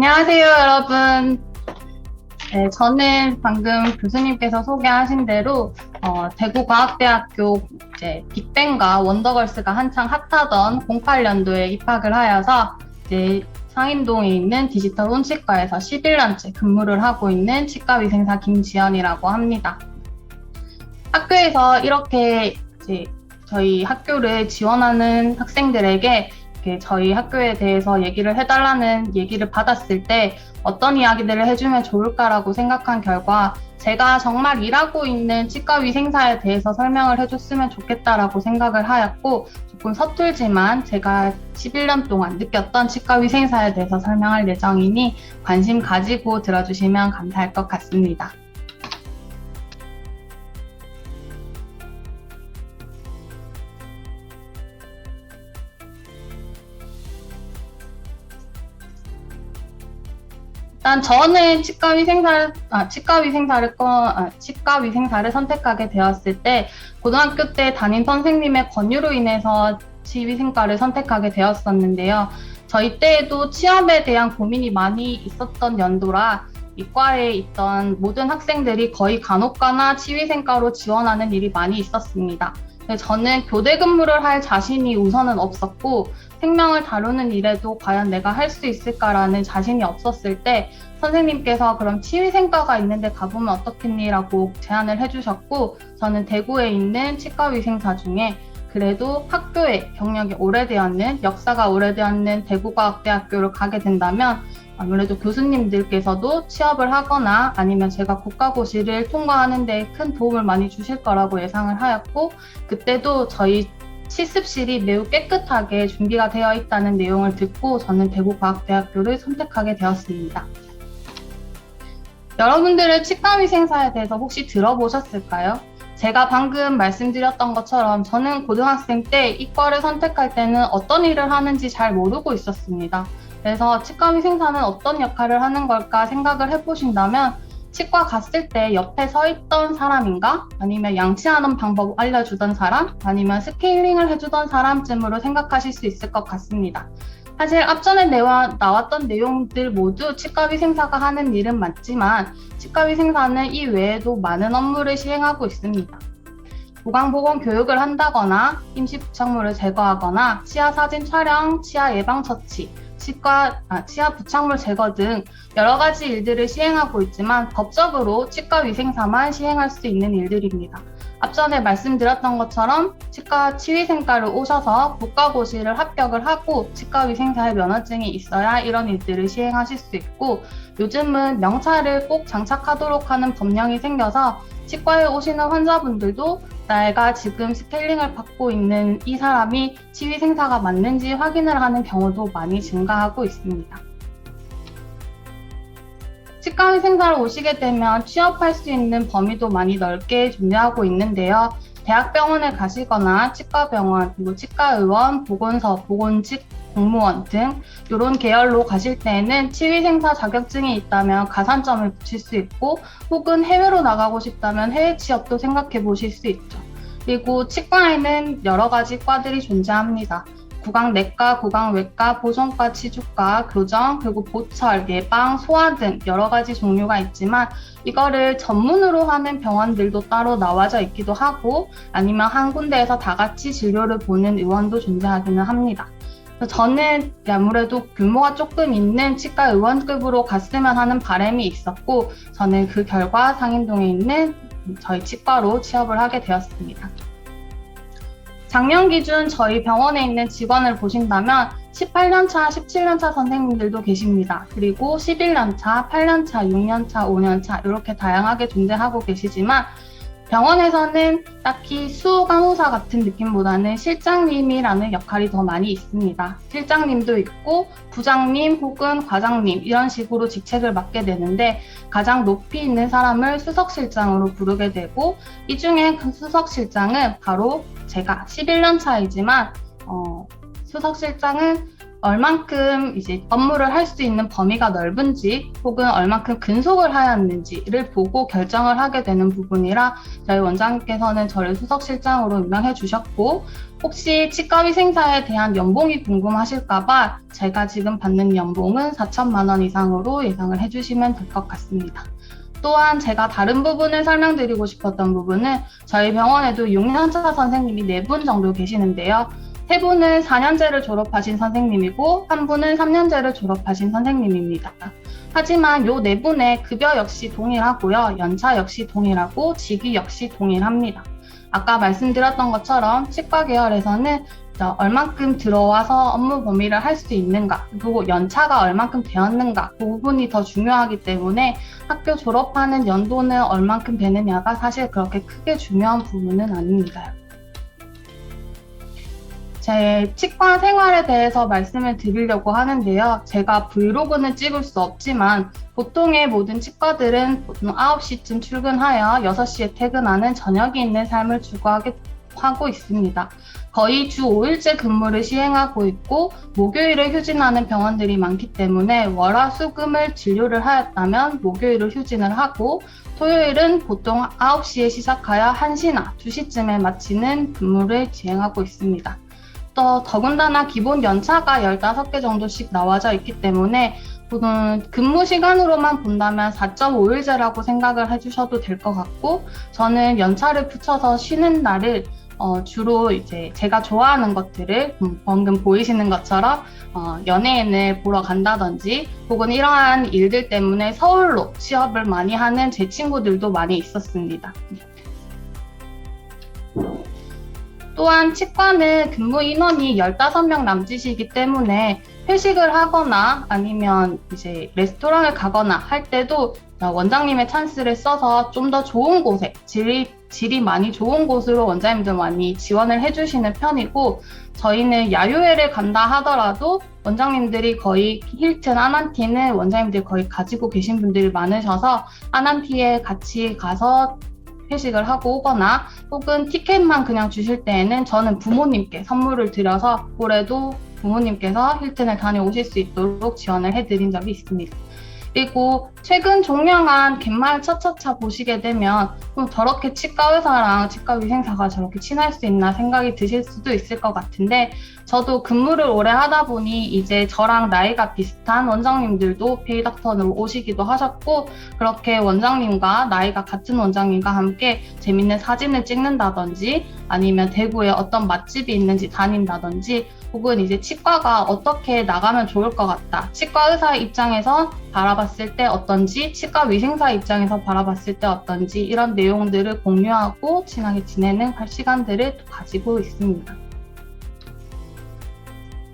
안녕하세요, 여러분. 네, 저는 방금 교수님께서 소개하신 대로 대구과학대학교 이제 빅뱅과 원더걸스가 한창 핫하던 08년도에 입학을 하여서 이제 상인동에 있는 디지털 혼치과에서 11년째 근무를 하고 있는 치과위생사 김지연이라고 합니다. 학교에서 이렇게 이제 저희 학교를 지원하는 학생들에게 이렇게 저희 학교에 대해서 얘기를 해달라는 얘기를 받았을 때 어떤 이야기들을 해주면 좋을까라고 생각한 결과 제가 정말 일하고 있는 치과위생사에 대해서 설명을 해줬으면 좋겠다라고 생각을 하였고 조금 서툴지만 제가 11년 동안 느꼈던 치과위생사에 대해서 설명할 예정이니 관심 가지고 들어주시면 감사할 것 같습니다. 일단 저는 치과위생사를 선택하게 되었을 때 고등학교 때 담임 선생님의 권유로 인해서 치위생과를 선택하게 되었었는데요. 저희 때에도 취업에 대한 고민이 많이 있었던 연도라 이과에 있던 모든 학생들이 거의 간호과나 치위생과로 지원하는 일이 많이 있었습니다. 저는 교대 근무를 할 자신이 우선은 없었고 생명을 다루는 일에도 과연 내가 할 수 있을까라는 자신이 없었을 때 선생님께서 그럼 치위생과가 있는데 가보면 어떻겠니? 라고 제안을 해주셨고 저는 대구에 있는 치과위생사 중에 그래도 학교에 경력이 오래되었는 역사가 오래되었는 대구과학대학교를 가게 된다면 아무래도 교수님들께서도 취업을 하거나 아니면 제가 국가고시를 통과하는 데 큰 도움을 많이 주실 거라고 예상을 하였고 그때도 저희 실습실이 매우 깨끗하게 준비가 되어 있다는 내용을 듣고 저는 대구과학대학교를 선택하게 되었습니다. 여러분들은 치과위생사에 대해서 혹시 들어보셨을까요? 제가 방금 말씀드렸던 것처럼 저는 고등학생 때 이과를 선택할 때는 어떤 일을 하는지 잘 모르고 있었습니다. 그래서 치과위생사는 어떤 역할을 하는 걸까 생각을 해보신다면 치과 갔을 때 옆에 서 있던 사람인가? 아니면 양치하는 방법 알려주던 사람? 아니면 스케일링을 해주던 사람쯤으로 생각하실 수 있을 것 같습니다. 사실 앞전에 나왔던 내용들 모두 치과위생사가 하는 일은 맞지만 치과위생사는 이 외에도 많은 업무를 시행하고 있습니다. 보강보건 교육을 한다거나 임시부착물을 제거하거나 치아 사진 촬영, 치아 예방처치, 치아 부착물 제거 등 여러 가지 일들을 시행하고 있지만 법적으로 치과위생사만 시행할 수 있는 일들입니다. 앞전에 말씀드렸던 것처럼 치과치위생과를 오셔서 국가고시를 합격을 하고 치과위생사의 면허증이 있어야 이런 일들을 시행하실 수 있고 요즘은 명찰을 꼭 장착하도록 하는 법령이 생겨서 치과에 오시는 환자분들도 내가 지금 스케일링을 받고 있는 이 사람이 치위생사가 맞는지 확인을 하는 경우도 많이 증가하고 있습니다. 치과위생사로 오시게 되면 취업할 수 있는 범위도 많이 넓게 존재하고 있는데요. 대학병원에 가시거나 치과병원, 그리고 치과의원, 보건소, 보건직 공무원 등 이런 계열로 가실 때에는 치위생사 자격증이 있다면 가산점을 붙일 수 있고 혹은 해외로 나가고 싶다면 해외 취업도 생각해 보실 수 있죠. 그리고 치과에는 여러 가지 과들이 존재합니다. 구강내과, 구강외과, 보정과, 치주과, 교정, 그리고 보철, 예방, 소아 등 여러 가지 종류가 있지만 이거를 전문으로 하는 병원들도 따로 나와져 있기도 하고 아니면 한 군데에서 다 같이 진료를 보는 의원도 존재하기는 합니다. 저는 아무래도 규모가 조금 있는 치과 의원급으로 갔으면 하는 바람이 있었고 저는 그 결과 상인동에 있는 저희 치과로 취업을 하게 되었습니다. 작년 기준 저희 병원에 있는 직원을 보신다면 18년차, 17년차 선생님들도 계십니다. 그리고 11년차, 8년차, 6년차, 5년차 이렇게 다양하게 존재하고 계시지만 병원에서는 딱히 수간호사 같은 느낌보다는 실장님이라는 역할이 더 많이 있습니다. 실장님도 있고 부장님 혹은 과장님 이런 식으로 직책을 맡게 되는데 가장 높이 있는 사람을 수석실장으로 부르게 되고 이 중에 그 수석실장은 바로 제가 11년 차이지만 수석실장은 얼만큼 이제 업무를 할 수 있는 범위가 넓은지 혹은 얼만큼 근속을 하였는지를 보고 결정을 하게 되는 부분이라 저희 원장님께서는 저를 수석실장으로 임명해 주셨고, 혹시 치과위생사에 대한 연봉이 궁금하실까봐 제가 지금 받는 연봉은 4천만 원 이상으로 예상을 해주시면 될 것 같습니다. 또한 제가 다른 부분을 설명드리고 싶었던 부분은 저희 병원에도 6년차 선생님이 4분 정도 계시는데요. 3분은 4년제를 졸업하신 선생님이고 1분은 3년제를 졸업하신 선생님입니다. 하지만 요 4분의 급여 역시 동일하고요. 연차 역시 동일하고 직위 역시 동일합니다. 아까 말씀드렸던 것처럼 치과 계열에서는 얼만큼 들어와서 업무 범위를 할 수 있는가, 그리고 연차가 얼만큼 되었는가, 그 부분이 더 중요하기 때문에 학교 졸업하는 연도는 얼만큼 되느냐가 사실 그렇게 크게 중요한 부분은 아닙니다. 제 치과 생활에 대해서 말씀을 드리려고 하는데요. 제가 브이로그는 찍을 수 없지만 보통의 모든 치과들은 보통 9시쯤 출근하여 6시에 퇴근하는 저녁이 있는 삶을 추구하고 있습니다. 거의 주 5일째 근무를 시행하고 있고 목요일을 휴진하는 병원들이 많기 때문에 월화수금을 진료를 하였다면 목요일을 휴진을 하고 토요일은 보통 9시에 시작하여 1시나 2시쯤에 마치는 근무를 진행하고 있습니다. 또 더군다나 기본 연차가 15개 정도씩 나와져 있기 때문에 근무 시간으로만 본다면 4.5일제라고 생각을 해주셔도 될 것 같고, 저는 연차를 붙여서 쉬는 날을 주로 이제 제가 좋아하는 것들을 방금 보이시는 것처럼 연예인을 보러 간다든지 혹은 이러한 일들 때문에 서울로 취업을 많이 하는 제 친구들도 많이 있었습니다. 또한 치과는 근무 인원이 15명 남짓이기 때문에 회식을 하거나 아니면 이제 레스토랑을 가거나 할 때도 원장님의 찬스를 써서 좀 더 좋은 곳에 질이 많이 좋은 곳으로 원장님들 많이 지원을 해주시는 편이고, 저희는 야유회를 간다 하더라도 원장님들이 거의 힐튼, 아난티는 원장님들이 거의 가지고 계신 분들이 많으셔서 아난티에 같이 가서 회식을 하고 오거나 혹은 티켓만 그냥 주실 때에는 저는 부모님께 선물을 드려서 올해도 부모님께서 힐튼을 다녀오실 수 있도록 지원을 해드린 적이 있습니다. 그리고 최근 종영한 갯마을 차차차 보시게 되면 저렇게 치과 의사랑 치과 위생사가 저렇게 친할 수 있나 생각이 드실 수도 있을 것 같은데, 저도 근무를 오래 하다 보니 이제 저랑 나이가 비슷한 원장님들도 페이닥터로 오시기도 하셨고, 그렇게 원장님과 나이가 같은 원장님과 함께 재밌는 사진을 찍는다든지 아니면 대구에 어떤 맛집이 있는지 다닌다든지 혹은 이제 치과가 어떻게 나가면 좋을 것 같다, 치과 의사 입장에서 바라봤을 때 어떤지, 치과 위생사 입장에서 바라봤을 때 어떤지, 이런 내용들을 공유하고 친하게 지내는 시간들을 가지고 있습니다.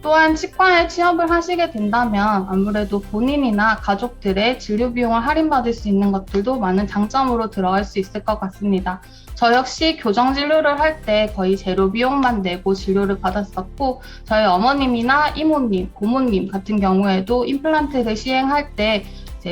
또한 치과에 취업을 하시게 된다면 아무래도 본인이나 가족들의 진료 비용을 할인받을 수 있는 것들도 많은 장점으로 들어갈 수 있을 것 같습니다. 저 역시 교정 진료를 할 때 거의 제로 비용만 내고 진료를 받았었고, 저희 어머님이나 이모님, 고모님 같은 경우에도 임플란트를 시행할 때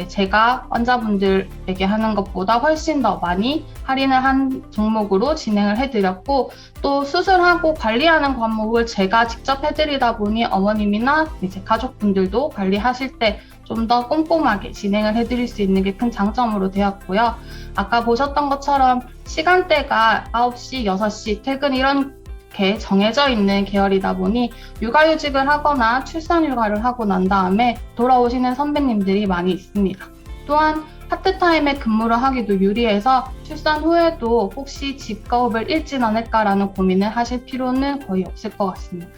제가 환자분들에게 하는 것보다 훨씬 더 많이 할인을 한 종목으로 진행을 해드렸고, 또 수술하고 관리하는 과목을 제가 직접 해드리다 보니 어머님이나 이제 가족분들도 관리하실 때 좀 더 꼼꼼하게 진행을 해드릴 수 있는 게 큰 장점으로 되었고요. 아까 보셨던 것처럼 시간대가 9시, 6시 퇴근 이렇게 정해져 있는 계열이다 보니 육아휴직을 하거나 출산휴가를 하고 난 다음에 돌아오시는 선배님들이 많이 있습니다. 또한 파트타임에 근무를 하기도 유리해서 출산 후에도 혹시 직업을 잃진 않을까라는 고민을 하실 필요는 거의 없을 것 같습니다.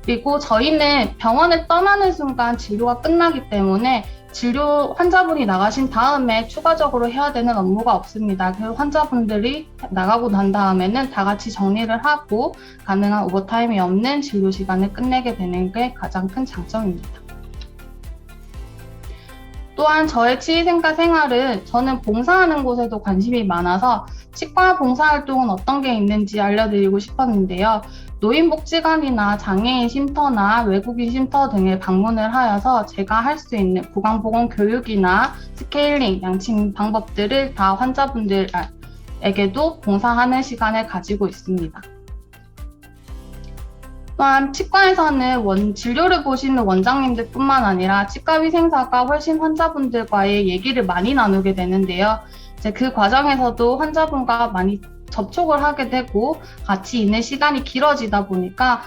그리고 저희는 병원을 떠나는 순간 진료가 끝나기 때문에 진료 환자분이 나가신 다음에 추가적으로 해야 되는 업무가 없습니다. 그래서 환자분들이 나가고 난 다음에는 다 같이 정리를 하고 가능한 오버타임이 없는 진료 시간을 끝내게 되는 게 가장 큰 장점입니다. 또한 저의 치의생과 생활은 저는 봉사하는 곳에도 관심이 많아서 치과 봉사활동은 어떤 게 있는지 알려드리고 싶었는데요. 노인복지관이나 장애인 쉼터나 외국인 쉼터 등에 방문을 하여서 제가 할 수 있는 구강보건 교육이나 스케일링, 양침 방법들을 다 환자분들에게도 봉사하는 시간을 가지고 있습니다. 또한 치과에서는 진료를 보시는 원장님들뿐만 아니라 치과위생사가 훨씬 환자분들과의 얘기를 많이 나누게 되는데요. 이제 그 과정에서도 환자분과 많이 접촉을 하게 되고 같이 있는 시간이 길어지다 보니까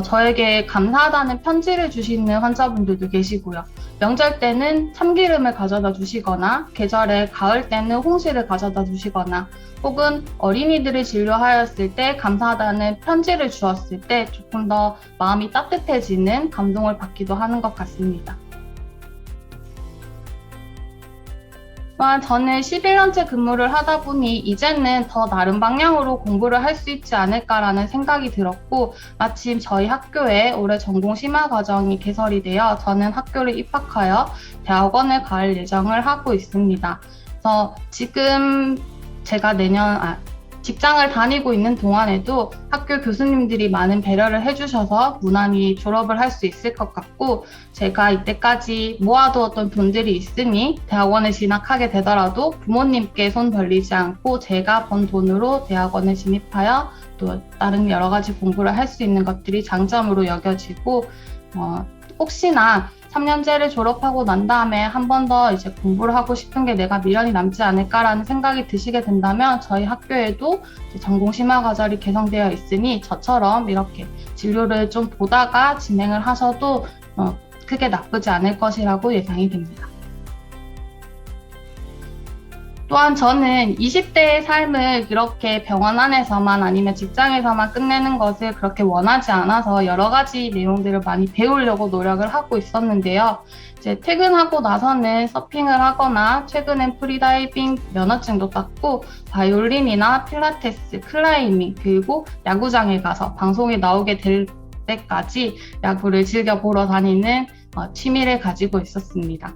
저에게 감사하다는 편지를 주시는 환자분들도 계시고요. 명절 때는 참기름을 가져다 주시거나 계절에 가을 때는 홍시를 가져다 주시거나 혹은 어린이들을 진료하였을 때 감사하다는 편지를 주었을 때 조금 더 마음이 따뜻해지는 감동을 받기도 하는 것 같습니다. 또한 저는 11년째 근무를 하다 보니 이제는 더 다른 방향으로 공부를 할 수 있지 않을까라는 생각이 들었고, 마침 저희 학교에 올해 전공 심화 과정이 개설이 되어 저는 학교를 입학하여 대학원을 갈 예정을 하고 있습니다. 그래서 지금 제가 직장을 다니고 있는 동안에도 학교 교수님들이 많은 배려를 해주셔서 무난히 졸업을 할 수 있을 것 같고, 제가 이때까지 모아두었던 돈들이 있으니 대학원에 진학하게 되더라도 부모님께 손 벌리지 않고 제가 번 돈으로 대학원에 진입하여 또 다른 여러 가지 공부를 할 수 있는 것들이 장점으로 여겨지고, 혹시나 3년제를 졸업하고 난 다음에 한 번 더 이제 공부를 하고 싶은 게 내가 미련이 남지 않을까라는 생각이 드시게 된다면 저희 학교에도 전공 심화 과정이 개설되어 있으니 저처럼 이렇게 진료를 좀 보다가 진행을 하셔도 크게 나쁘지 않을 것이라고 예상이 됩니다. 또한 저는 20대의 삶을 이렇게 병원 안에서만 아니면 직장에서만 끝내는 것을 그렇게 원하지 않아서 여러 가지 내용들을 많이 배우려고 노력을 하고 있었는데요. 이제 퇴근하고 나서는 서핑을 하거나 최근엔 프리다이빙 면허증도 땄고 바이올린이나 필라테스, 클라이밍 그리고 야구장에 가서 방송에 나오게 될 때까지 야구를 즐겨 보러 다니는 취미를 가지고 있었습니다.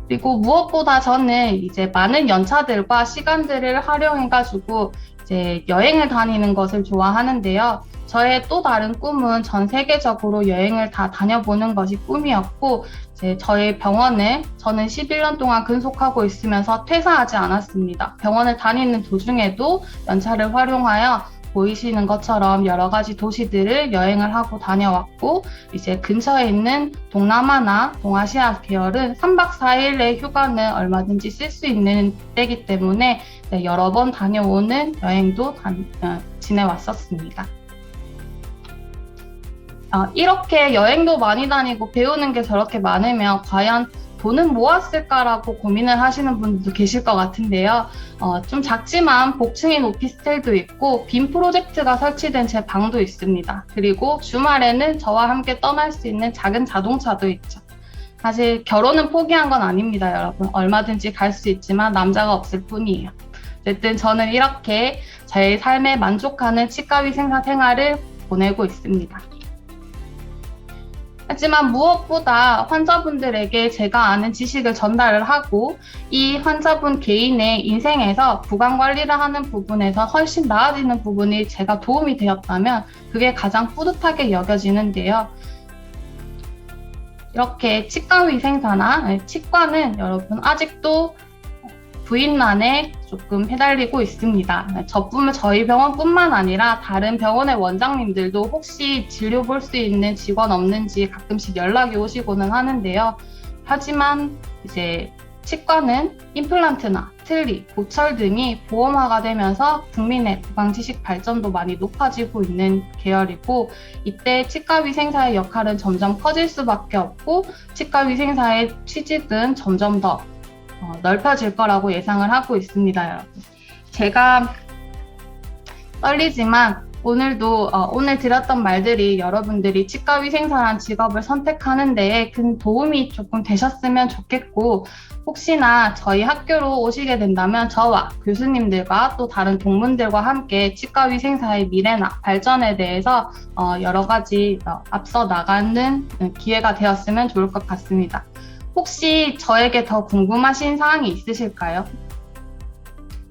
그리고 무엇보다 저는 이제 많은 연차들과 시간들을 활용해가지고 이제 여행을 다니는 것을 좋아하는데요. 저의 또 다른 꿈은 전 세계적으로 여행을 다 다녀보는 것이 꿈이었고, 이제 저희 병원을 저는 11년 동안 근속하고 있으면서 퇴사하지 않았습니다. 병원을 다니는 도중에도 연차를 활용하여 보이시는 것처럼 여러 가지 도시들을 여행을 하고 다녀왔고, 이제 근처에 있는 동남아나 동아시아 계열은 3박 4일의 휴가는 얼마든지 쓸 수 있는 때이기 때문에 여러 번 다녀오는 여행도 지내왔었습니다. 이렇게 여행도 많이 다니고 배우는 게 저렇게 많으면 과연 돈은 모았을까라고 고민을 하시는 분들도 계실 것 같은데요. 좀 작지만 복층인 오피스텔도 있고 빔 프로젝트가 설치된 제 방도 있습니다. 그리고 주말에는 저와 함께 떠날 수 있는 작은 자동차도 있죠. 사실 결혼은 포기한 건 아닙니다, 여러분. 얼마든지 갈 수 있지만 남자가 없을 뿐이에요. 어쨌든 저는 이렇게 제 삶에 만족하는 치과위생사 생활을 보내고 있습니다. 하지만 무엇보다 환자분들에게 제가 아는 지식을 전달을 하고 이 환자분 개인의 인생에서 구강 관리를 하는 부분에서 훨씬 나아지는 부분이 제가 도움이 되었다면 그게 가장 뿌듯하게 여겨지는데요. 이렇게 치과위생사나 치과는 여러분 아직도 부인난에 조금 해달리고 있습니다. 저희 병원뿐만 아니라 다른 병원의 원장님들도 혹시 진료 볼 수 있는 직원 없는지 가끔씩 연락이 오시고는 하는데요. 하지만 이제 치과는 임플란트나 틀니, 보철 등이 보험화가 되면서 국민의 구강 지식 발전도 많이 높아지고 있는 계열이고, 이때 치과위생사의 역할은 점점 커질 수밖에 없고 치과위생사의 취직은 점점 더 넓혀질 거라고 예상을 하고 있습니다, 여러분. 제가 떨리지만 오늘도 오늘 드렸던 말들이 여러분들이 치과위생사라는 직업을 선택하는 데에 큰 도움이 조금 되셨으면 좋겠고, 혹시나 저희 학교로 오시게 된다면 저와 교수님들과 또 다른 동문들과 함께 치과위생사의 미래나 발전에 대해서 여러 가지 앞서 나가는 기회가 되었으면 좋을 것 같습니다. 혹시 저에게 더 궁금하신 사항이 있으실까요?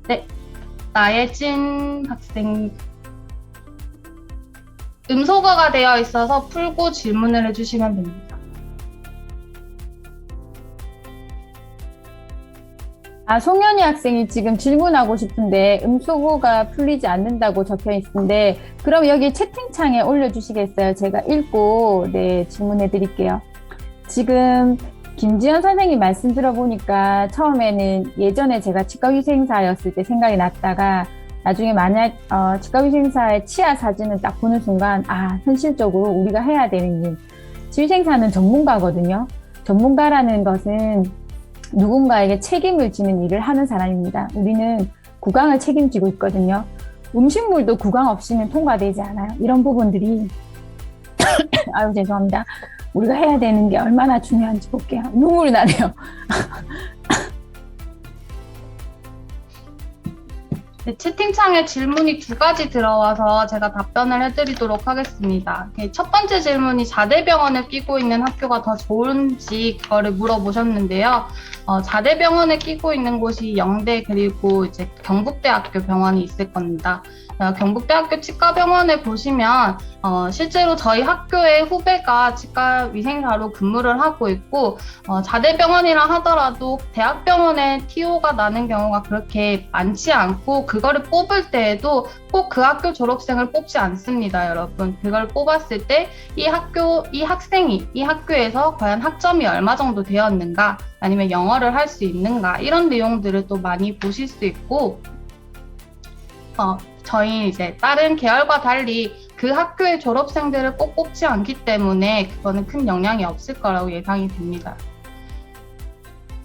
네, 나예진 학생. 음소거가 되어 있어서 풀고 질문을 해주시면 됩니다. 송현희 학생이 지금 질문하고 싶은데 음소거가 풀리지 않는다고 적혀 있는데 그럼 여기 채팅창에 올려주시겠어요? 제가 읽고 네, 질문해 드릴게요. 지금 김지연 선생님 말씀 들어보니까 처음에는 예전에 제가 치과위생사였을 때 생각이 났다가 나중에 만약 치과위생사의 치아 사진을 딱 보는 순간 현실적으로 우리가 해야 되는 일. 치위생사는 전문가거든요. 전문가라는 것은 누군가에게 책임을 지는 일을 하는 사람입니다. 우리는 구강을 책임지고 있거든요. 음식물도 구강 없이는 통과되지 않아요. 이런 부분들이 아유 죄송합니다. 우리가 해야 되는 게 얼마나 중요한지 볼게요. 눈물이 나네요. 네, 채팅창에 질문이 두 가지 들어와서 제가 답변을 해드리도록 하겠습니다. 첫 번째 질문이 자대병원을 끼고 있는 학교가 더 좋은지 그거를 물어보셨는데요. 자대병원에 끼고 있는 곳이 영대 그리고 이제 경북대학교 병원이 있을 겁니다. 경북대학교 치과병원에 보시면 실제로 저희 학교의 후배가 치과위생사로 근무를 하고 있고 자대병원이라 하더라도 대학병원에 TO가 나는 경우가 그렇게 많지 않고 그거를 뽑을 때에도 꼭 그 학교 졸업생을 뽑지 않습니다, 여러분. 그걸 뽑았을 때 이 학생이 이 학교에서 과연 학점이 얼마 정도 되었는가 아니면 영어를 할 수 있는가 이런 내용들을 또 많이 보실 수 있고 저희 이제 다른 계열과 달리 그 학교의 졸업생들을 꼭 뽑지 않기 때문에 그거는 큰 영향이 없을 거라고 예상이 됩니다.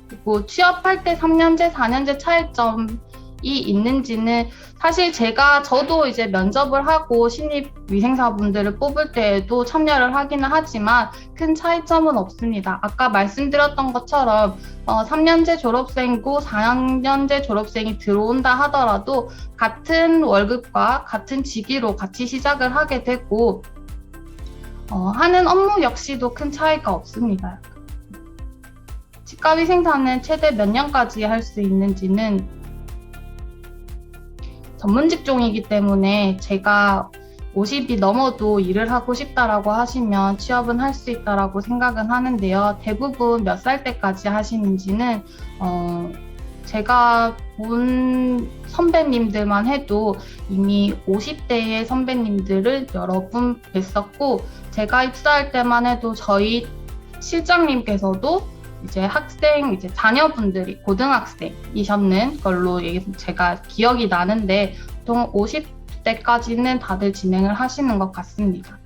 그리고 취업할 때 3년제, 4년제 차이점이 있는지는 사실 저도 이제 면접을 하고 신입 위생사분들을 뽑을 때에도 참여를 하기는 하지만 큰 차이점은 없습니다. 아까 말씀드렸던 것처럼 3년제 졸업생이고 4년제 졸업생이 들어온다 하더라도 같은 월급과 같은 직위로 같이 시작을 하게 되고 하는 업무 역시도 큰 차이가 없습니다. 치과위생사는 최대 몇 년까지 할 수 있는지는 전문 직종이기 때문에 제가 50이 넘어도 일을 하고 싶다라고 하시면 취업은 할 수 있다라고 생각은 하는데요. 대부분 몇 살 때까지 하시는지는 제가 본 선배님들만 해도 이미 50대의 선배님들을 여러 분 뵀었고 제가 입사할 때만 해도 저희 실장님께서도 이제 자녀분들이 고등학생이셨는 걸로 제가 기억이 나는데 보통 50대까지는 다들 진행을 하시는 것 같습니다.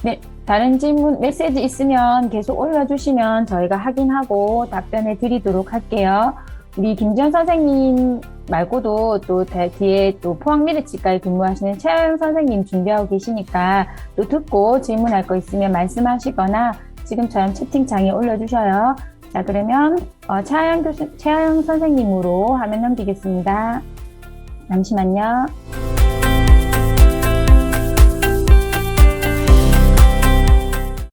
네, 다른 질문, 메시지 있으면 계속 올려주시면 저희가 확인하고 답변해 드리도록 할게요. 우리 김지연 선생님 말고도 또 뒤에 또 포항미래치과에 근무하시는 최하영 선생님 준비하고 계시니까 또 듣고 질문할 거 있으면 말씀하시거나 지금처럼 채팅창에 올려주셔요. 자, 그러면 최하영 선생님으로 화면 넘기겠습니다. 잠시만요.